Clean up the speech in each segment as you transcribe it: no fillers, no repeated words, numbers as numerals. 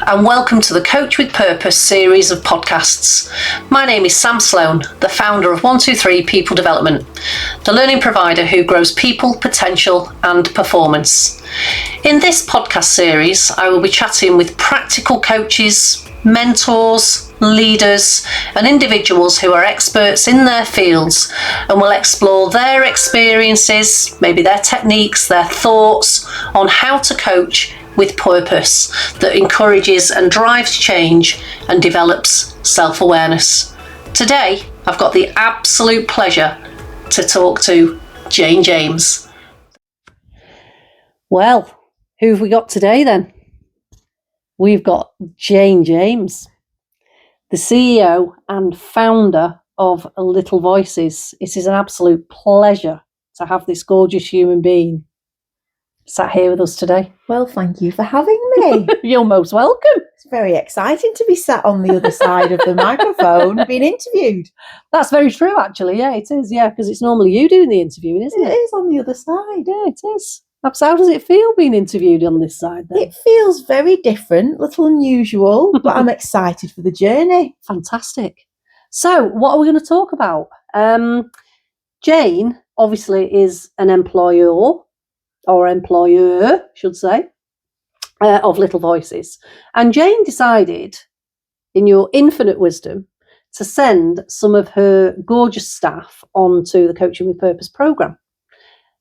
and welcome to the Coach with Purpose series of podcasts. My name is Sam Sloan, the founder of 123 People Development, the learning provider who grows people, potential and performance. In this podcast series, I will be chatting with practical coaches, mentors, leaders and individuals who are experts in their fields and will explore their experiences, maybe their techniques, their thoughts on how to coach with purpose that encourages and drives change and develops self-awareness. Today, I've got the absolute pleasure to talk to Jane James. Well, who have we got today then? We've got Jane James, the CEO and founder of Little Voices. It is an absolute pleasure to have this gorgeous human being sat here with us today. Well, thank you for having me. You're most welcome. It's very exciting to be sat on the other side of the microphone being interviewed. That's very true, actually. Yeah, it is. Yeah, because it's normally you doing the interviewing, isn't it? It is on the other side. Yeah, it is. So how does it feel being interviewed on this side then? It feels very different, a little unusual, but I'm excited for the journey. Fantastic. So what are we going to talk about? Jane, obviously, is an employer, should say, of Little Voices. And Jane decided, in your infinite wisdom, to send some of her gorgeous staff onto the Coaching with Purpose programme.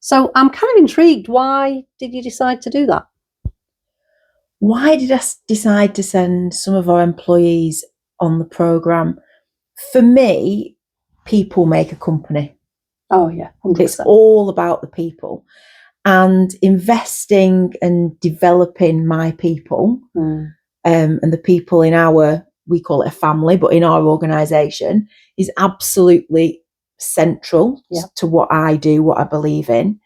So I'm kind of intrigued. Why did you decide to do that? Why did I decide to send some of our employees on the programme? For me, people make a company. Oh, yeah. 100%. It's all about the people. And investing and developing my people and the people in we call it a family, but in our organisation is absolutely central to what I do, what I believe in.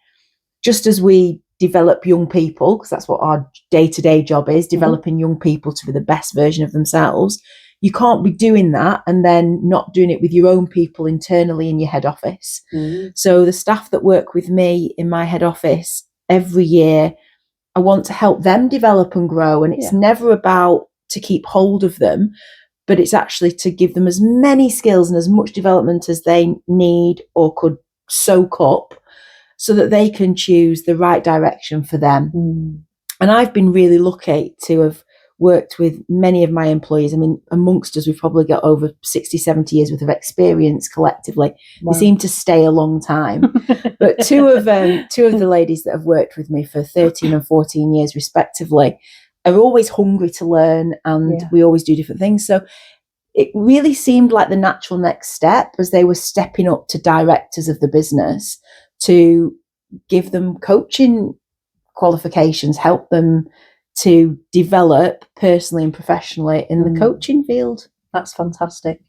Just as we develop young people, because that's what our day-to-day job is, developing young people to be the best version of themselves, you can't be doing that and then not doing it with your own people internally in your head office. So the staff that work with me in my head office every year, I want to help them develop and grow. And it's never about to keep hold of them, but it's actually to give them as many skills and as much development as they need or could soak up so that they can choose the right direction for them. And I've been really lucky to have worked with many of my employees. I mean, amongst us, we've probably got over 60, 70 years worth of experience collectively. Wow. They seem to stay a long time. But two of the ladies that have worked with me for 13 and 14 years respectively are always hungry to learn, and we always do different things. So it really seemed like the natural next step as they were stepping up to directors of the business to give them coaching qualifications, help them to develop personally and professionally in the coaching field. That's fantastic.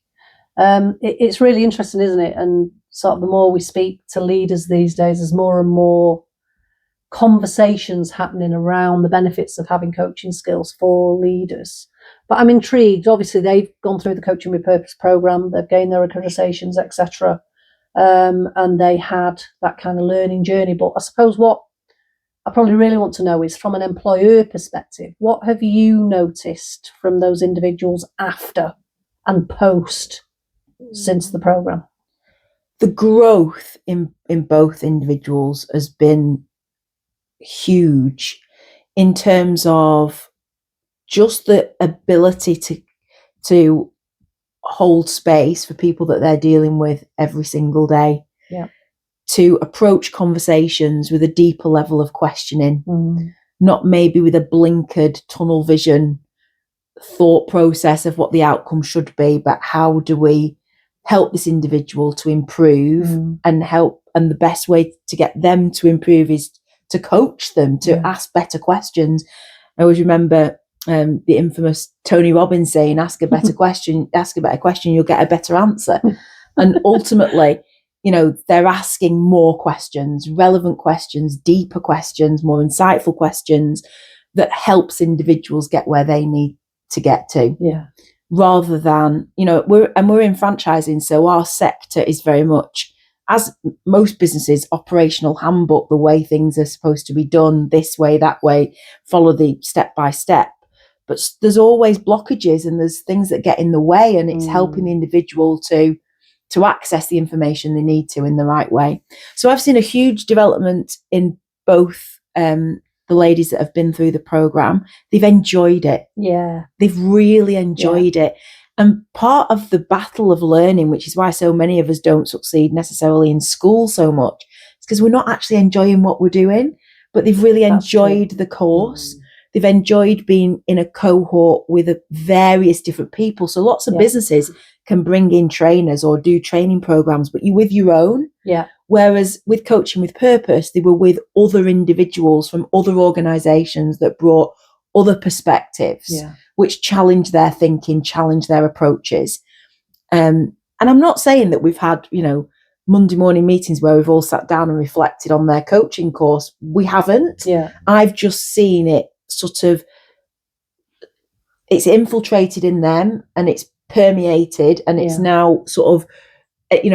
It's really interesting, isn't it? And sort of the more we speak to leaders these days, there's more and more conversations happening around the benefits of having coaching skills for leaders. But I'm intrigued. Obviously, they've gone through the Coaching with Purpose programme, they've gained their accreditations, etc. And they had that kind of learning journey. But I suppose what I probably really want to know is, from an employer perspective, what have you noticed from those individuals after and post since the programme? The growth in both individuals has been huge in terms of just the ability to hold space for people that they're dealing with every single day. To approach conversations with a deeper level of questioning, not maybe with a blinkered tunnel vision thought process of what the outcome should be, but how do we help this individual to improve and help, and the best way to get them to improve is to coach them, to ask better questions. I always remember the infamous Tony Robbins saying, ask a better question, you'll get a better answer. And ultimately, you know, they're asking more questions, relevant questions, deeper questions, more insightful questions that helps individuals get where they need to get to. Rather than, you know, we're in franchising, so our sector is very much, as most businesses, operational handbook, the way things are supposed to be done, this way, that way, follow the step by step. but there's always blockages and there's things that get in the way, and it's helping the individual to access the information they need to in the right way. So I've seen a huge development in both the ladies that have been through the program. They've enjoyed it. Yeah. They've really enjoyed it. And part of the battle of learning, which is why so many of us don't succeed necessarily in school so much, is because we're not actually enjoying what we're doing, but they've really enjoyed the course. They've enjoyed being in a cohort with various different people. So lots of businesses can bring in trainers or do training programs, but you're with your own. Yeah. Whereas with Coaching with Purpose, they were with other individuals from other organisations that brought other perspectives, which challenge their thinking, challenge their approaches. And I'm not saying that we've had, Monday morning meetings where we've all sat down and reflected on their coaching course. We haven't. Yeah. I've just seen it sort of, it's infiltrated in them and it's permeated, and it's now sort of,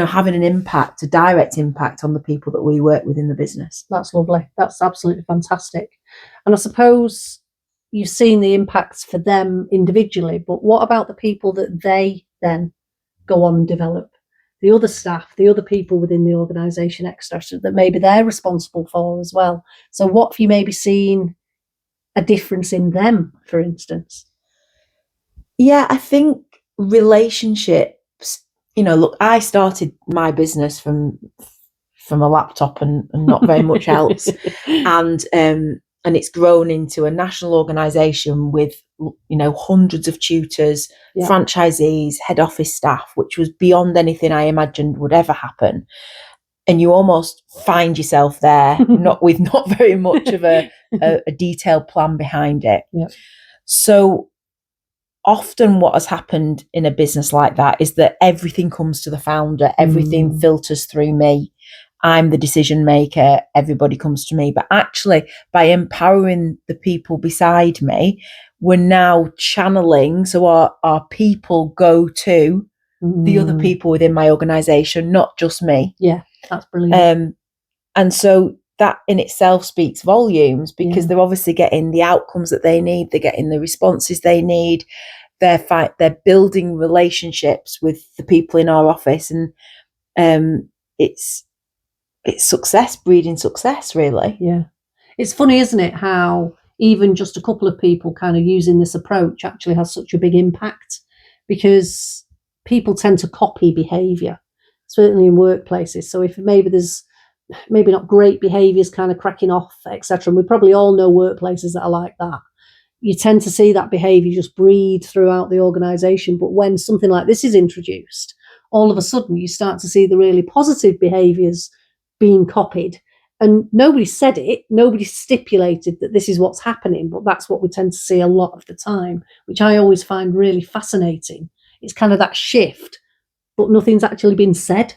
having an impact, a direct impact on the people that we work with in the business. That's lovely. That's absolutely fantastic. And I suppose you've seen the impacts for them individually, but what about the people that they then go on and develop? The other staff, the other people within the organisation, etc., that maybe they're responsible for as well. So what have you maybe seen a difference in them, for instance? Yeah, I think relationships, look, I started my business from a laptop and not very much else. And it's grown into a national organisation with, hundreds of tutors, franchisees, head office staff, which was beyond anything I imagined would ever happen. And you almost find yourself there, not very much of a detailed plan behind it. Yeah. So often what has happened in a business like that is that everything comes to the founder, everything filters through me. I'm the decision maker, everybody comes to me. But actually, by empowering the people beside me, we're now channeling, so our people go to the other people within my organisation, not just me. Yeah, that's brilliant. And so that in itself speaks volumes, because they're obviously getting the outcomes that they need, they're getting the responses they need, they're building relationships with the people in our office, and it's success breeding success, really. Yeah. It's funny, isn't it, how even just a couple of people kind of using this approach actually has such a big impact, because people tend to copy behaviour, certainly in workplaces. So if maybe there's maybe not great behaviours kind of cracking off, etc., and we probably all know workplaces that are like that, you tend to see that behaviour just breed throughout the organisation. But when something like this is introduced, all of a sudden you start to see the really positive behaviours being copied. And nobody said it, nobody stipulated that this is what's happening, but that's what we tend to see a lot of the time, which I always find really fascinating. It's kind of that shift, but nothing's actually been said,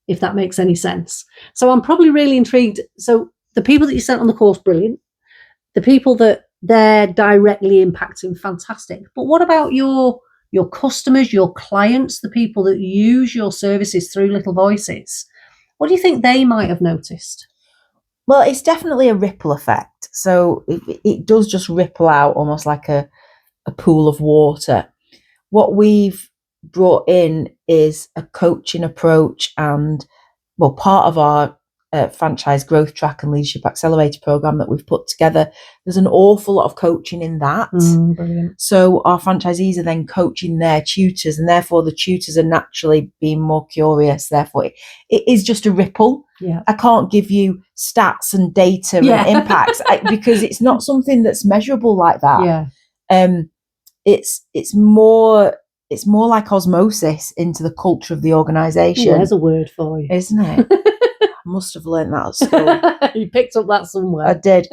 if that makes any sense. So I'm probably really intrigued. So the people that you sent on the course, brilliant. The people that they're directly impacting, fantastic. But what about your customers, your clients, the people that use your services through Little Voices? What do you think they might have noticed? Well, it's definitely a ripple effect. So it does just ripple out almost like a pool of water. What we've brought in is a coaching approach, and part of our franchise growth track and leadership accelerator program that we've put together, there's an awful lot of coaching in that. Brilliant. So our franchisees are then coaching their tutors, and therefore the tutors are naturally being more curious. Therefore it is just a ripple. Yeah. I can't give you stats and data and impacts because it's not something that's measurable like that. Yeah. It's more like osmosis into the culture of the organisation. There's a word for you, isn't it? I must have learned that at school. You picked up that somewhere. I did.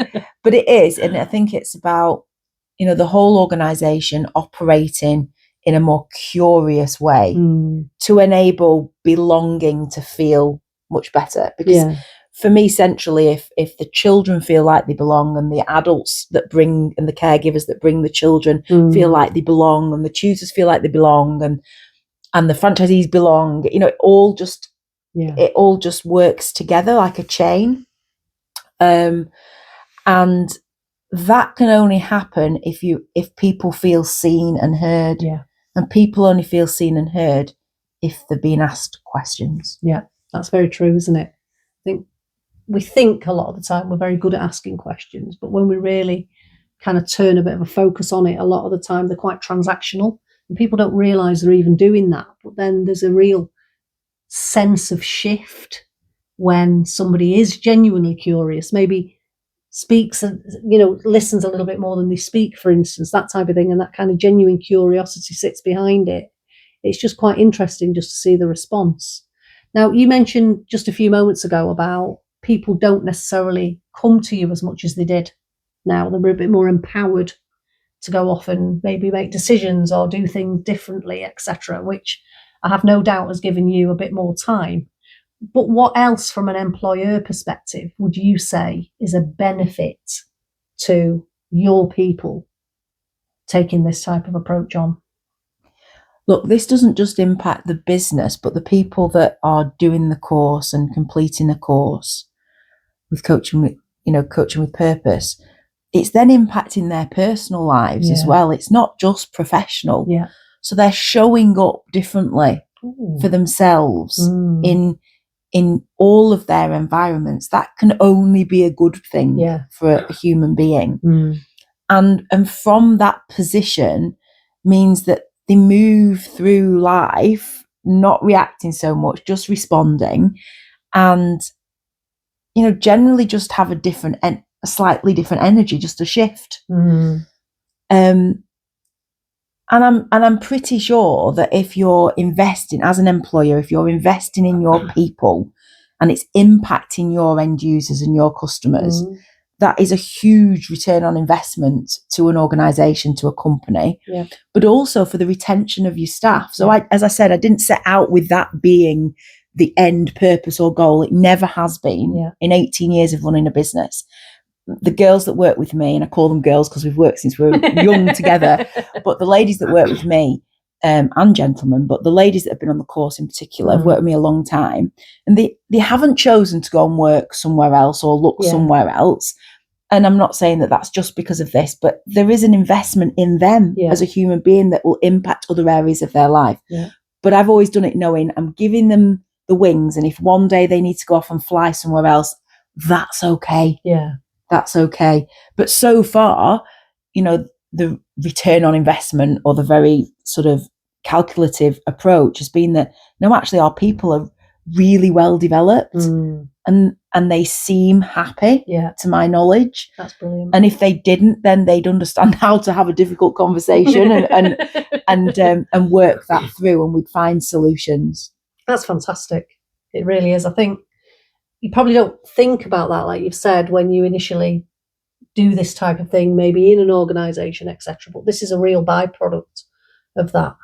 But it is, and I think it's about, the whole organisation operating in a more curious way to enable belonging to feel much better. Because for me, centrally, if the children feel like they belong, and the adults that bring, and the caregivers that bring the children feel like they belong, and the tutors feel like they belong, and the franchisees belong, it all just works together like a chain. And that can only happen if people feel seen and heard. Yeah. And people only feel seen and heard if they're being asked questions. Yeah, that's very true, isn't it? We think a lot of the time we're very good at asking questions, but when we really kind of turn a bit of a focus on it, a lot of the time they're quite transactional, and people don't realise they're even doing that. But then there's a real sense of shift when somebody is genuinely curious, maybe speaks and listens a little bit more than they speak, for instance, that type of thing, and that kind of genuine curiosity sits behind it. It's just quite interesting just to see the response. Now, you mentioned just a few moments ago about people don't necessarily come to you as much as they did now. They're a bit more empowered to go off and maybe make decisions or do things differently, etc., which I have no doubt has given you a bit more time. But what else from an employer perspective would you say is a benefit to your people taking this type of approach on? Look, this doesn't just impact the business, but the people that are doing the course and completing the course with coaching with purpose. It's then impacting their personal lives as well. It's not just professional. Yeah. So they're showing up differently for themselves in all of their environments. That can only be a good thing for a human being. And from that position means that they move through life not reacting so much, just responding, and generally just have a slightly different energy, just a shift. And I'm pretty sure that if you're investing as an employer, if you're investing in your people and it's impacting your end users and your customers, that is a huge return on investment to an organisation, to a company, but also for the retention of your staff. So as I said, I didn't set out with that being the end purpose or goal. It never has been in 18 years of running a business. The girls that work with me, and I call them girls because we've worked since we were young together, but the ladies that work with me, and gentlemen, but the ladies that have been on the course in particular have worked with me a long time, and they haven't chosen to go and work somewhere else or look somewhere else. And I'm not saying that that's just because of this, but there is an investment in them as a human being that will impact other areas of their life. But I've always done it knowing I'm giving them the wings, and if one day they need to go off and fly somewhere else, that's okay. That's okay. But so far, the return on investment, or the very sort of calculative approach, has been that no, actually our people are really well developed and they seem happy, to my knowledge. That's brilliant. And if they didn't, then they'd understand how to have a difficult conversation and work that through, and we'd find solutions. That's fantastic. It really is. I think you probably don't think about that, like you've said, when you initially do this type of thing, maybe in an organisation, etc. But this is a real byproduct of that.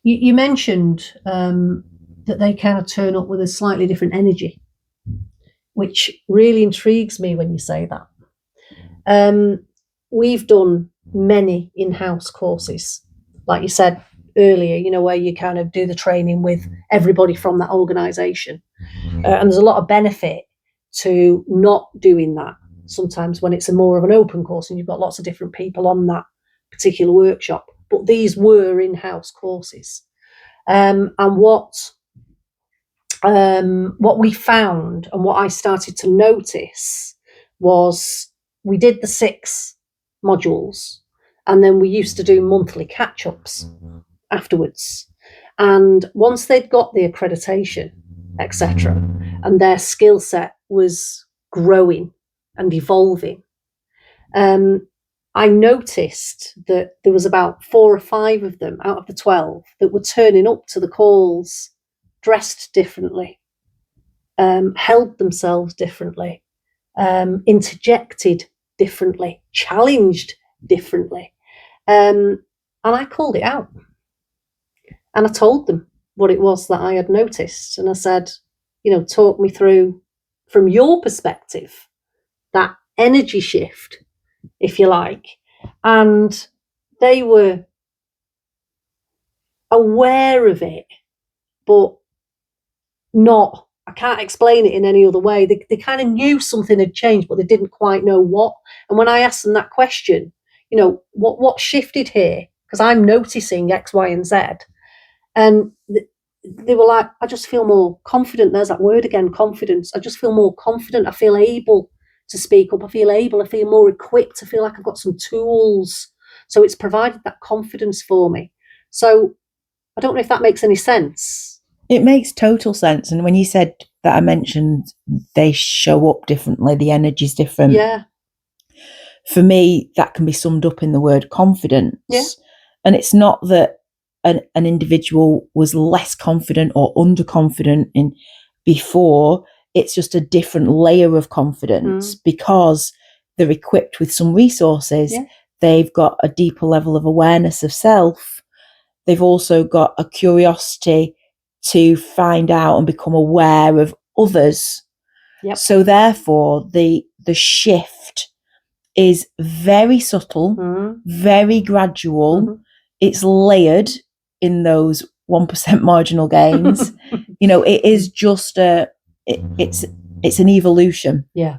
You mentioned that they kind of turn up with a slightly different energy, which really intrigues me when you say that. We've done many in-house courses, like you said earlier, where you kind of do the training with everybody from that organisation. And there's a lot of benefit to not doing that sometimes when it's a more of an open course and you've got lots of different people on that particular workshop. But these were in-house courses. And what we found and what I started to notice was we did the 6 modules, and then we used to do monthly catch-ups afterwards. And once they'd got the accreditation, etc., and their skill set was growing and evolving, I noticed that there was about 4 or 5 of them out of the 12 that were turning up to the calls dressed differently, held themselves differently, interjected differently, challenged differently. And I called it out. And I told them what it was that I had noticed. And I said, talk me through, from your perspective, that energy shift, if you like. And they were aware of it, but not, I can't explain it in any other way. They kind of knew something had changed, but they didn't quite know what. And when I asked them that question, what shifted here? Because I'm noticing X, Y, and Z. And they were like, I just feel more confident. There's that word again, confidence. I just feel more confident. I feel able to speak up. I feel more equipped. I feel like I've got some tools. So it's provided that confidence for me. So I don't know if that makes any sense. It makes total sense. And when you said that, I mentioned they show up differently, the energy's different. Yeah. For me, that can be summed up in the word confidence. Yeah. And it's not that an individual was less confident or underconfident in before. It's just a different layer of confidence because they're equipped with some resources. Yeah. They've got a deeper level of awareness of self. They've also got a curiosity to find out and become aware of others. Yep. So therefore, the shift is very subtle, very gradual. It's layered in those 1% marginal gains. It is just it's an evolution. Yeah.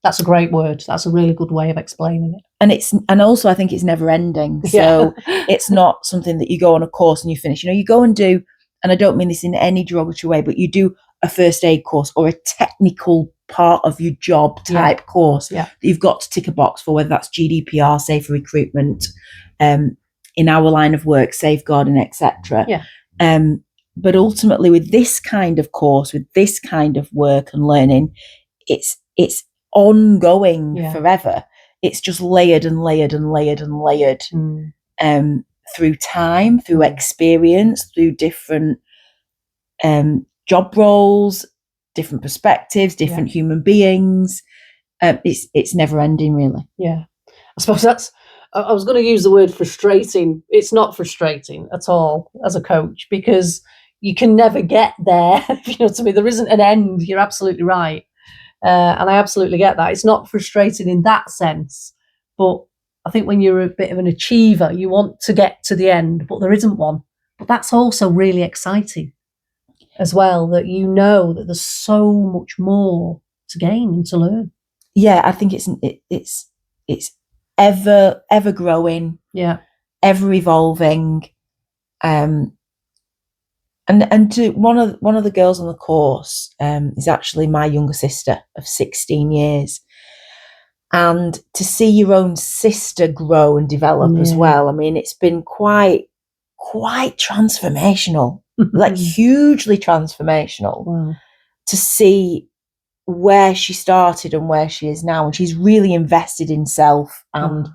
That's a great word. That's a really good way of explaining it. And also I think it's never ending. So it's not something that you go on a course and you finish. You go and do, and I don't mean this in any derogatory way, but you do a first aid course or a technical part of your job type course that you've got to tick a box for, whether that's GDPR, safer recruitment, in our line of work, safeguarding, etc. But ultimately with this kind of course, with this kind of work and learning, it's ongoing forever. It's just layered and layered and layered and layered through time, through experience, through different job roles, different perspectives, different human beings. It's never ending, really. Yeah. I suppose I was going to use the word frustrating. It's not frustrating at all as a coach, because you can never get there. To me, there isn't an end. You're absolutely right. And I absolutely get that. It's not frustrating in that sense. But I think when you're a bit of an achiever, you want to get to the end, but there isn't one. But that's also really exciting as well, that that there's so much more to gain and to learn. Yeah, I think it's ever growing, ever evolving, and to one of the girls on the course is actually my younger sister of 16 years, and to see your own sister grow and develop as well. I mean, it's been quite transformational, like hugely transformational, to see where she started and where she is now. And she's really invested in self, and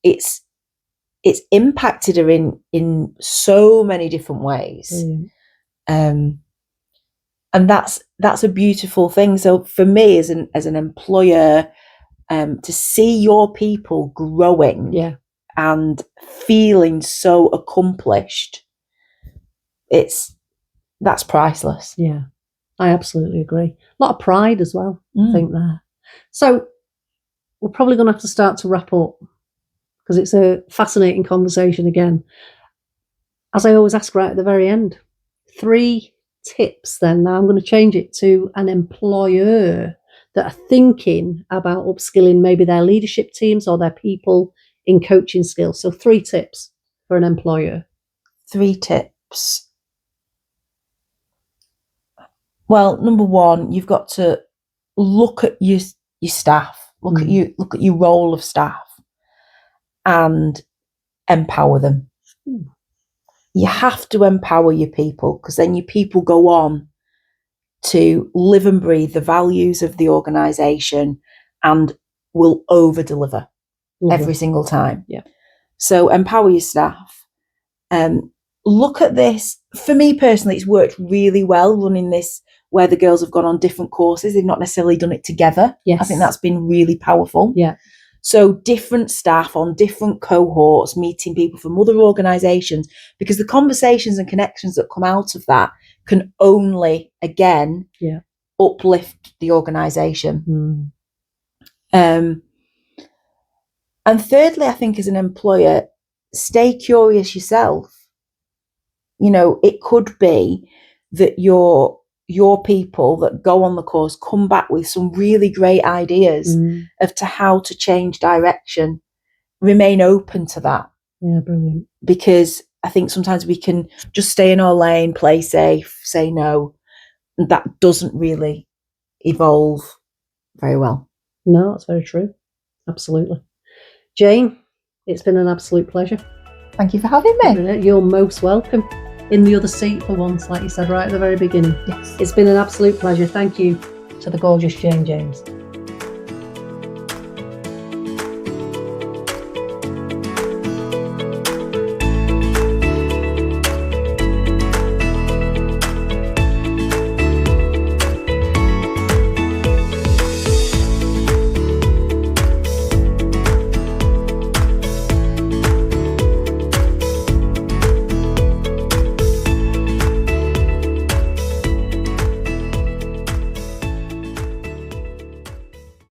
it's impacted her in so many different ways. And that's a beautiful thing. So for me as an employer, to see your people growing and feeling so accomplished, that's priceless. Yeah, I absolutely agree. A lot of pride as well, I think, there. So we're probably going to have to start to wrap up, because it's a fascinating conversation again. As I always ask right at the very end, 3 tips then. Now I'm going to change it to an employer that are thinking about upskilling maybe their leadership teams or their people in coaching skills. So 3 tips for an employer. 3 tips. Well, number 1, you've got to look at your staff, look at your role of staff, and empower them. You have to empower your people, because then your people go on to live and breathe the values of the organisation and will over deliver every single time. Yeah. So empower your staff. Look at this. For me personally, it's worked really well running this, where the girls have gone on different courses. They've not necessarily done it together. Yes. I think that's been really powerful. Yeah. So different staff on different cohorts, meeting people from other organisations, because the conversations and connections that come out of that can only, again, uplift the organisation. And thirdly, I think as an employer, stay curious yourself. It could be that your people that go on the course come back with some really great ideas of to how to change direction. Remain open to that. Yeah, brilliant. Because I think sometimes we can just stay in our lane, play safe, say no. And that doesn't really evolve very well. No, that's very true. Absolutely. Jane, it's been an absolute pleasure. Thank you for having me. You're most welcome. In the other seat for once, like you said right at the very beginning. Yes. It's been an absolute pleasure. Thank you to the gorgeous Jane James.